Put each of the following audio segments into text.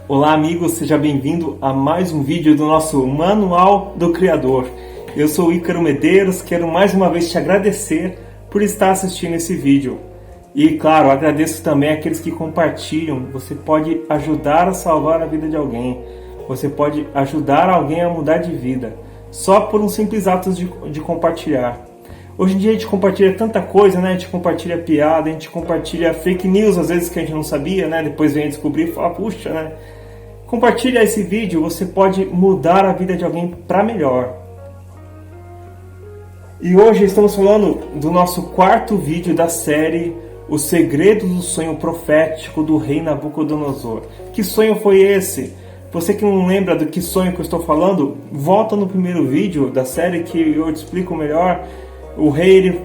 Olá amigos, seja bem-vindo a mais um vídeo do nosso Manual do Criador. Eu sou Ícaro Medeiros, quero mais uma vez te agradecer por estar assistindo esse vídeo. E claro, agradeço também àqueles que compartilham. Você pode ajudar a salvar a vida de alguém. Você pode ajudar alguém a mudar de vida, só por um simples ato de compartilhar. Hoje em dia a gente compartilha tanta coisa, né? A gente compartilha piada, a gente compartilha fake news, às vezes que a gente não sabia, né? Depois vem descobrir e fala, puxa, né? Compartilha esse vídeo, você pode mudar a vida de alguém para melhor. E hoje estamos falando do nosso quarto vídeo da série O Segredo do Sonho Profético do Rei Nabucodonosor. Que sonho foi esse? Você que não lembra do que sonho que eu estou falando, volta no primeiro vídeo da série que eu te explico melhor. O rei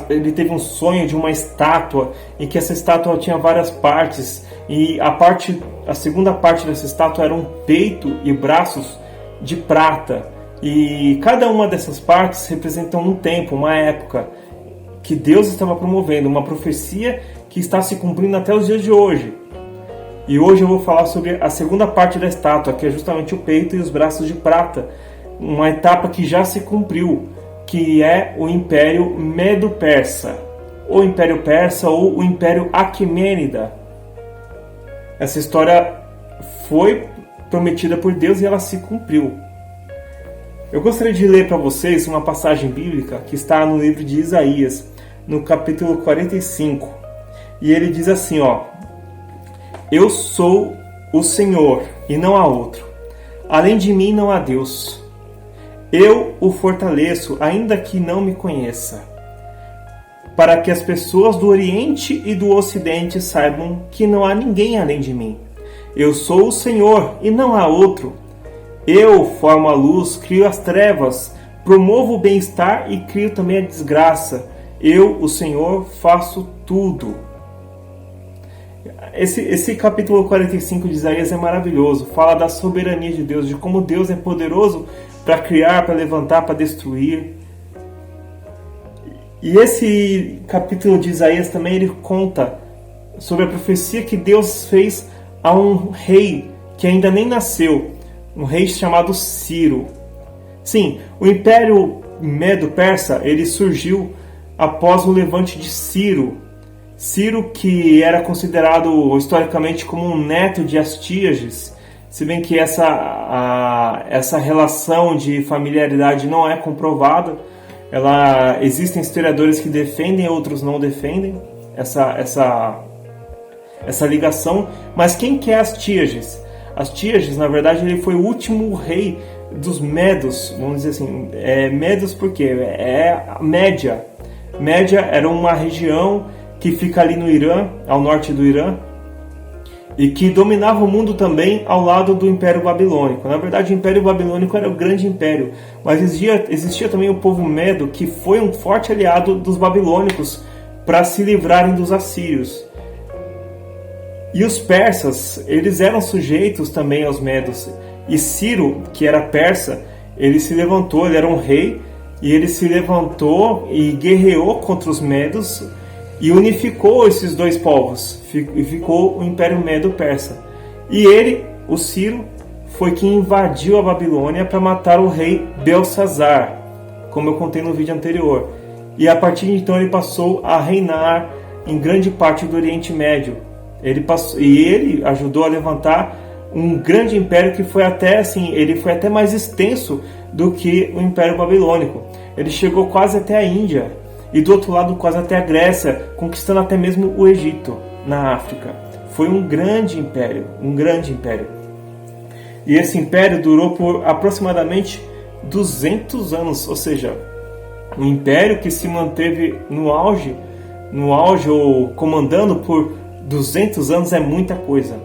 ele teve um sonho de uma estátua, em que essa estátua tinha várias partes, e a segunda parte dessa estátua era um peito e braços de prata, e cada uma dessas partes representa um tempo, uma época que Deus estava promovendo, uma profecia que está se cumprindo até os dias de hoje. E hoje eu vou falar sobre a segunda parte da estátua, que é justamente o peito e os braços de prata, uma etapa que já se cumpriu, que é o Império Medo-Persa, ou Império Persa, ou o Império Aquemênida. Essa história foi prometida por Deus e ela se cumpriu. Eu gostaria de ler para vocês uma passagem bíblica que está no livro de Isaías, no capítulo 45. E ele diz assim, ó: Eu sou o Senhor e não há outro. Além de mim não há Deus. Eu o fortaleço, ainda que não me conheça, para que as pessoas do Oriente e do Ocidente saibam que não há ninguém além de mim. Eu sou o Senhor e não há outro. Eu formo a luz, crio as trevas, promovo o bem-estar e crio também a desgraça. Eu, o Senhor, faço tudo. Esse capítulo 45 de Isaías é maravilhoso. Fala da soberania de Deus, de como Deus é poderoso para criar, para levantar, para destruir. E esse capítulo de Isaías também ele conta sobre a profecia que Deus fez a um rei que ainda nem nasceu, um rei chamado Ciro. Sim, o Império Medo-Persa ele surgiu após o levante de Ciro. Ciro, que era considerado historicamente como um neto de Astíages, se bem que essa relação de familiaridade não é comprovada. Existem historiadores que defendem, outros não defendem essa ligação. Mas quem que é Astíages? Astíages, na verdade, ele foi o último rei dos Medos, vamos dizer assim. Medos porque é a Média. Média era uma região que fica ali no Irã, ao norte do Irã, e que dominava o mundo também ao lado do Império Babilônico. Na verdade, o Império Babilônico era o grande império, mas existia também o povo Medo, que foi um forte aliado dos babilônicos para se livrarem dos assírios. E os persas, eles eram sujeitos também aos Medos. E Ciro, que era persa, ele se levantou, ele era um rei, e ele se levantou e guerreou contra os Medos, e unificou esses dois povos, e ficou o Império Medo-Persa. E ele, o Ciro, foi quem invadiu a Babilônia para matar o rei Belsazar, como eu contei no vídeo anterior. E a partir de então ele passou a reinar em grande parte do Oriente Médio. Ele ajudou a levantar um grande império que foi até mais extenso do que o Império Babilônico. Ele chegou quase até a Índia. E do outro lado quase até a Grécia, conquistando até mesmo o Egito, na África. Foi um grande império, um grande império. E esse império durou por aproximadamente 200 anos, ou seja, um império que se manteve no auge ou comandando por 200 anos é muita coisa.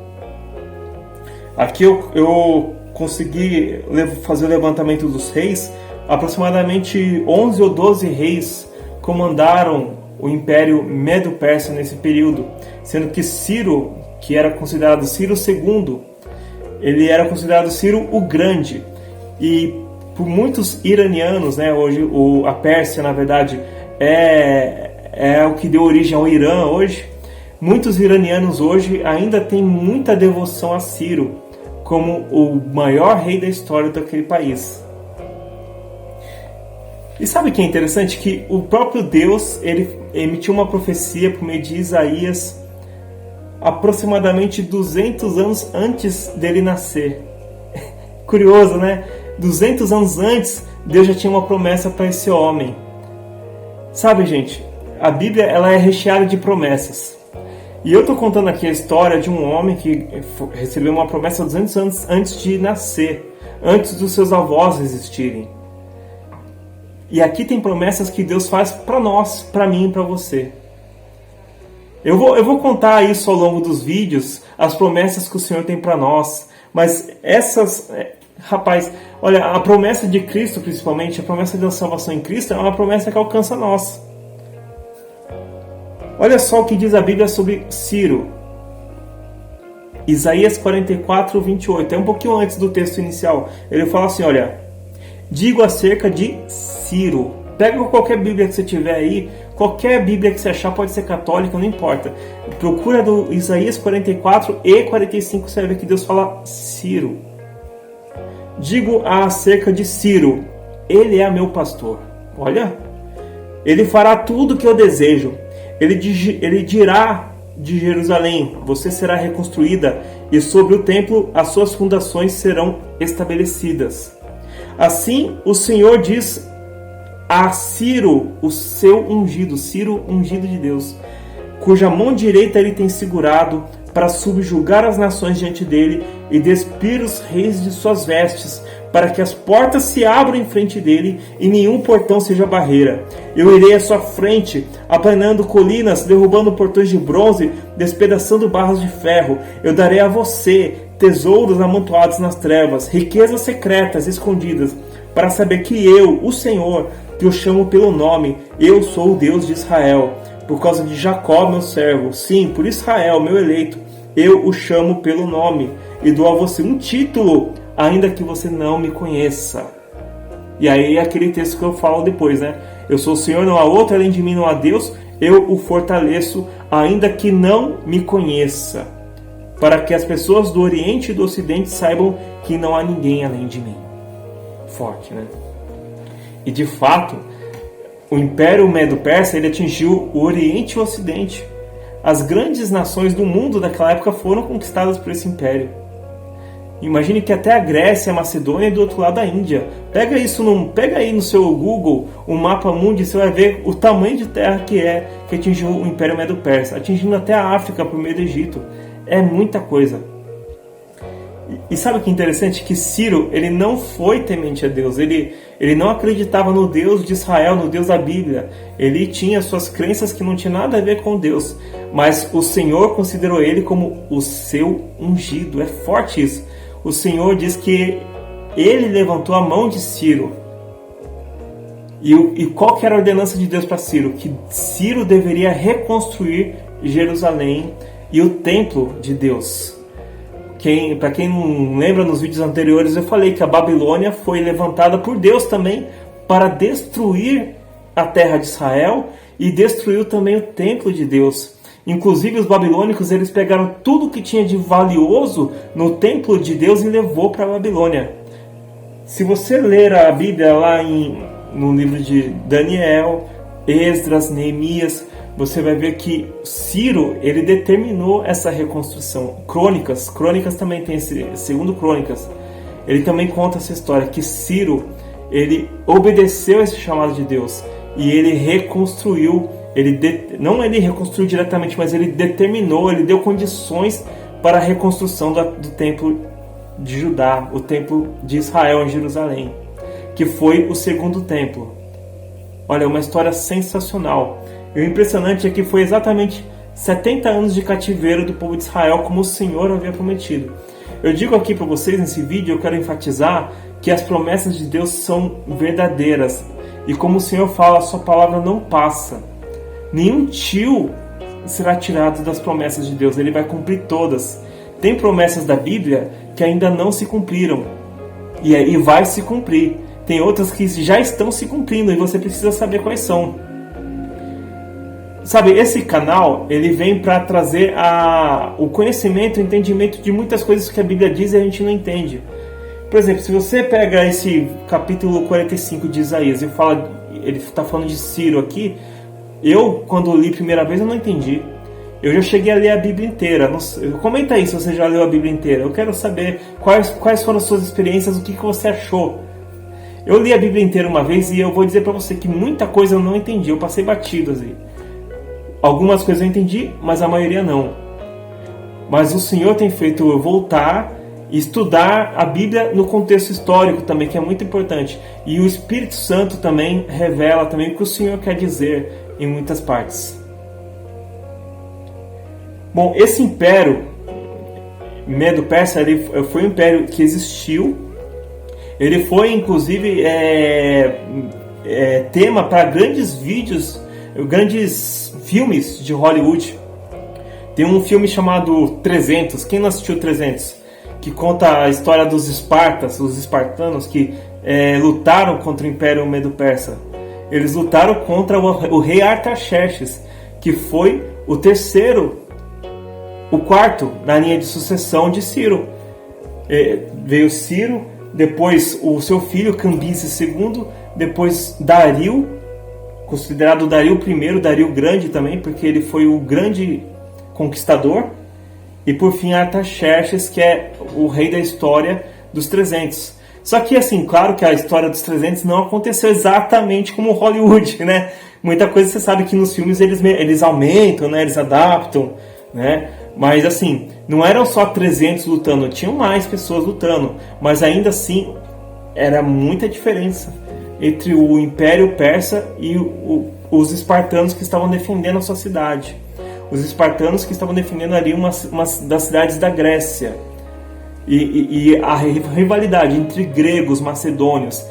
Aqui eu consegui fazer o levantamento dos reis, aproximadamente 11 ou 12 reis comandaram o Império Medo-Persa nesse período, sendo que Ciro, que era considerado Ciro II, ele era considerado Ciro o Grande. E por muitos iranianos, né, hoje a Pérsia, na verdade, é o que deu origem ao Irã hoje. Muitos iranianos hoje ainda têm muita devoção a Ciro, como o maior rei da história daquele país. E sabe o que é interessante? Que o próprio Deus, ele emitiu uma profecia por meio de Isaías aproximadamente 200 anos antes dele nascer. Curioso, né? 200 anos antes, Deus já tinha uma promessa para esse homem. Sabe, gente, a Bíblia ela é recheada de promessas. E eu estou contando aqui a história de um homem que recebeu uma promessa 200 anos antes de nascer, antes dos seus avós existirem. E aqui tem promessas que Deus faz para nós, para mim e para você. Eu vou contar isso ao longo dos vídeos, as promessas que o Senhor tem para nós. Mas essas... Rapaz, olha, a promessa de Cristo, principalmente, a promessa da salvação em Cristo, é uma promessa que alcança nós. Olha só o que diz a Bíblia sobre Ciro. Isaías 44, 28. É um pouquinho antes do texto inicial. Ele fala assim, olha... Digo acerca de Ciro. Pega qualquer Bíblia que você tiver aí, qualquer Bíblia que você achar, pode ser católica, não importa. Procura do Isaías 44 e 45, você vai ver que Deus fala Ciro. Digo acerca de Ciro, ele é meu pastor. Olha, ele fará tudo o que eu desejo. Ele dirá de Jerusalém, você será reconstruída, e sobre o templo as suas fundações serão estabelecidas. Assim o Senhor diz a Ciro, o seu ungido, Ciro, ungido de Deus, cuja mão direita ele tem segurado para subjugar as nações diante dele e despir os reis de suas vestes, para que as portas se abram em frente dele e nenhum portão seja barreira. Eu irei à sua frente, aplanando colinas, derrubando portões de bronze, despedaçando barras de ferro. Eu darei a você tesouros amontoados nas trevas, riquezas secretas escondidas, para saber que eu, o Senhor, que o chamo pelo nome, eu sou o Deus de Israel. Por causa de Jacó, meu servo, sim, por Israel, meu eleito, eu o chamo pelo nome, e dou a você um título, ainda que você não me conheça. E aí é aquele texto que eu falo depois, né? Eu sou o Senhor, não há outro, além de mim não há Deus, eu o fortaleço, ainda que não me conheça, para que as pessoas do Oriente e do Ocidente saibam que não há ninguém além de mim. Forte, né? E de fato, o Império Medo-Persa ele atingiu o Oriente e o Ocidente. As grandes nações do mundo daquela época foram conquistadas por esse império. Imagine que até a Grécia, a Macedônia e do outro lado a Índia. Pega aí no seu Google o mapa mundi, você vai ver o tamanho de terra que atingiu o Império Medo-Persa, atingindo até a África por meio do Egito. É muita coisa. E sabe o que é interessante? Que Ciro, ele não foi temente a Deus. Ele não acreditava no Deus de Israel, no Deus da Bíblia. Ele tinha suas crenças que não tinham nada a ver com Deus. Mas o Senhor considerou ele como o seu ungido. É forte isso. O Senhor diz que ele levantou a mão de Ciro. E qual que era a ordenança de Deus para Ciro? Que Ciro deveria reconstruir Jerusalém e o templo de Deus. Para quem não lembra, nos vídeos anteriores eu falei que a Babilônia foi levantada por Deus também para destruir a terra de Israel e destruiu também o templo de Deus. Inclusive os babilônicos eles pegaram tudo que tinha de valioso no templo de Deus e levou para a Babilônia. Se você ler a Bíblia lá no livro de Daniel, Esdras, Neemias, você vai ver que Ciro, ele determinou essa reconstrução. Crônicas também tem segundo Crônicas, ele também conta essa história, que Ciro, ele obedeceu esse chamado de Deus, e ele reconstruiu, não ele reconstruiu diretamente, mas ele determinou, ele deu condições para a reconstrução do templo de Judá, o templo de Israel em Jerusalém, que foi o segundo templo. Olha, uma história sensacional. E o impressionante é que foi exatamente 70 anos de cativeiro do povo de Israel, como o Senhor havia prometido. Eu digo aqui para vocês nesse vídeo, eu quero enfatizar que as promessas de Deus são verdadeiras. E como o Senhor fala, a sua palavra não passa. Nenhum tio será tirado das promessas de Deus, ele vai cumprir todas. Tem promessas da Bíblia que ainda não se cumpriram, e vai se cumprir. Tem outras que já estão se cumprindo, e você precisa saber quais são. Sabe, esse canal, ele vem para trazer o conhecimento, o entendimento de muitas coisas que a Bíblia diz e a gente não entende. Por exemplo, se você pega esse capítulo 45 de Isaías e ele está falando de Ciro aqui, quando li a primeira vez, eu não entendi. Eu já cheguei a ler a Bíblia inteira. Comenta aí se você já leu a Bíblia inteira. Eu quero saber quais foram as suas experiências, o que você achou. Eu li a Bíblia inteira uma vez e eu vou dizer para você que muita coisa eu não entendi. Eu passei batido assim. Algumas coisas eu entendi, mas a maioria não. Mas o Senhor tem feito eu voltar e estudar a Bíblia no contexto histórico também, que é muito importante. E o Espírito Santo também revela também o que o Senhor quer dizer em muitas partes. Bom, esse império Medo-Persa, ele foi um império que existiu. Ele foi, inclusive, tema para grandes filmes de Hollywood. Tem um filme chamado 300. Quem não assistiu 300? Que conta a história dos Espartas, os espartanos que lutaram contra o Império Medo-Persa. Eles lutaram contra o rei Artaxerxes, que foi o quarto na linha de sucessão de Ciro. Veio Ciro, depois o seu filho Cambises II, depois Dario, considerado Dario I, Dario Grande também, porque ele foi o grande conquistador, e por fim Artaxerxes, que é o rei da história dos 300. Só que, assim, claro que a história dos 300 não aconteceu exatamente como Hollywood, né? Muita coisa você sabe que nos filmes eles aumentam, né? Eles adaptam, né? Mas, assim, não eram só 300 lutando, tinham mais pessoas lutando, mas ainda assim era muita diferença entre o Império Persa e os espartanos que estavam defendendo a sua cidade. Os espartanos que estavam defendendo ali uma das cidades da Grécia. E a rivalidade entre gregos, macedônios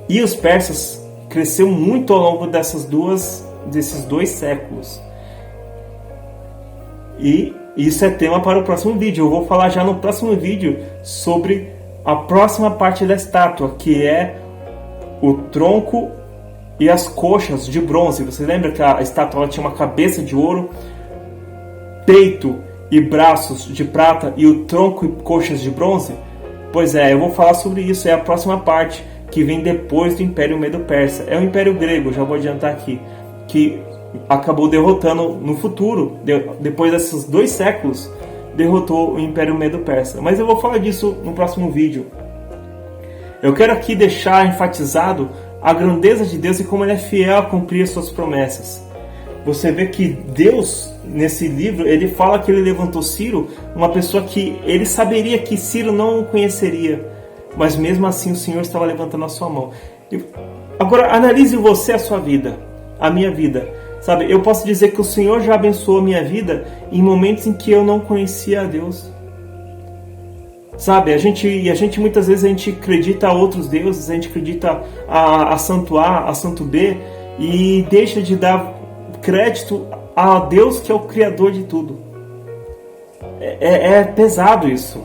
e os persas cresceu muito ao longo desses dois séculos. E isso é tema para o próximo vídeo. Eu vou falar já no próximo vídeo sobre a próxima parte da estátua, que é o tronco e as coxas de bronze. Você lembra que a estátua tinha uma cabeça de ouro, peito e braços de prata e o tronco e coxas de bronze? Pois é, eu vou falar sobre isso. É a próxima parte, que vem depois do Império Medo-Persa. É o Império Grego, já vou adiantar aqui, que acabou derrotando no futuro, depois desses 2 séculos, derrotou o Império Medo-Persa. Mas eu vou falar disso no próximo vídeo. Eu quero aqui deixar enfatizado a grandeza de Deus e como Ele é fiel a cumprir as suas promessas. Você vê que Deus, nesse livro, ele fala que ele levantou Ciro, uma pessoa que ele saberia que Ciro não conheceria, mas mesmo assim o Senhor estava levantando a sua mão. Agora, analise você a sua vida, a minha vida. Sabe, eu posso dizer que o Senhor já abençoou a minha vida em momentos em que eu não conhecia a Deus. Sabe, a gente muitas vezes a gente acredita a outros deuses, a gente acredita a santo A, a santo B, e deixa de dar crédito a Deus, que é o Criador de tudo. É pesado isso.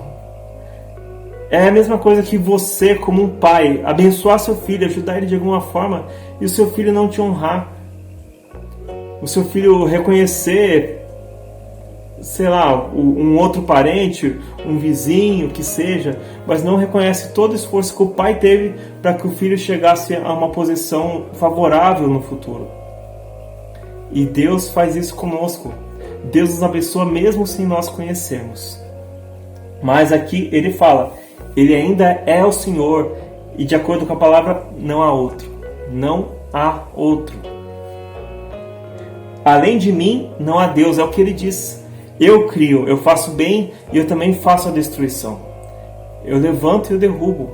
É a mesma coisa que você, como um pai, abençoar seu filho, ajudar ele de alguma forma, e o seu filho não te honrar. O seu filho reconhecer, sei lá, um outro parente, um vizinho, que seja, mas não reconhece todo o esforço que o pai teve para que o filho chegasse a uma posição favorável no futuro. E Deus faz isso conosco. Deus nos abençoa mesmo sem nós conhecermos. Mas aqui ele fala, Ele ainda é o Senhor, e de acordo com a palavra, não há outro. Não há outro. Além de mim, não há Deus, é o que ele diz. Eu crio, eu faço bem e eu também faço a destruição. Eu levanto e eu derrubo.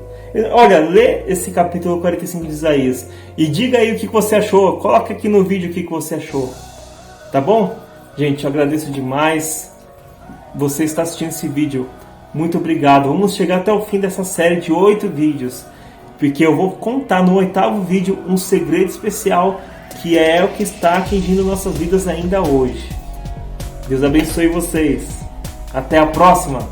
Olha, lê esse capítulo 45 de Isaías e diga aí o que você achou. Coloca aqui no vídeo o que você achou. Tá bom? Gente, eu agradeço demais você está assistindo esse vídeo. Muito obrigado. Vamos chegar até o fim dessa série de 8 vídeos, porque eu vou contar no 8º vídeo um segredo especial, que é o que está atingindo nossas vidas ainda hoje. Deus abençoe vocês. Até a próxima!